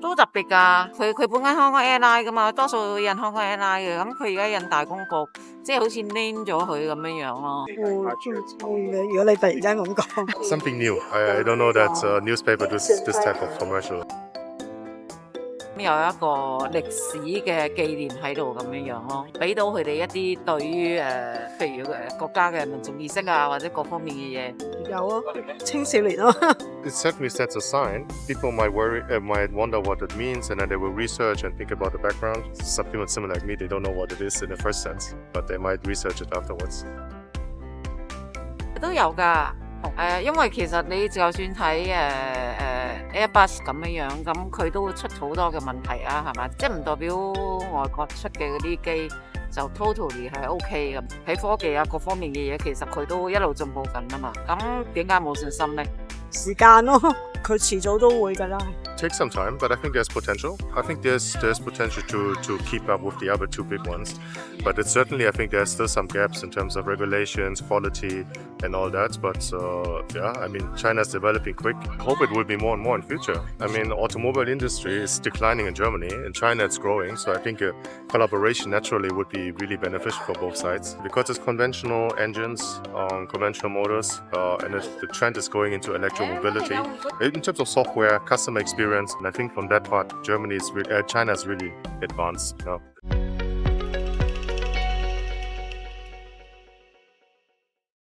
都特別㗎，佢本間香港 airline 㗎嘛，多數印香港 airline 嘅，咁佢而家印大公告，即係好似 name 咗佢咁樣樣咯。如果你突然間咁講，something new. I don't know that newspaper this type of commercial. 有一個歷史嘅紀念喺度咁樣樣咯，俾到佢哋一啲對於譬如國家嘅民族意識啊，或者各方面嘅嘢。有啊，青少年咯。It certainly sets a sign. People might might wonder what it means, and then they will research and think about the background. Some people similar like me, they don't know what it is in the first sense, but they might research it afterwards. 都有㗎，因為其實你就算睇Airbus 咁樣樣，咁佢都會出好多嘅問題啊，係嘛？即係唔代表外國出嘅嗰啲機就 totally 係 OK 嘅。喺科技啊各方面嘅嘢，其實佢都一路進步緊啊嘛。咁點解冇信心呢？時間咯，佢遲早都會㗎啦。Take some time, but I think there's potential. I think there's potential to keep up with the other two big ones. But it's certainly, I think there's still some gaps in terms of regulations, quality, and all that. But yeah, I mean, China's developing quick. I hope it will be more and more in future. I mean, the automobile industry is declining in Germany. In China, it's growing. So I think a collaboration naturally would be really beneficial for both sides. Because it's conventional engines, conventional motors, and the trend is going into electromobility. In terms of software, customer experience, and I think from that part, China is really advanced now.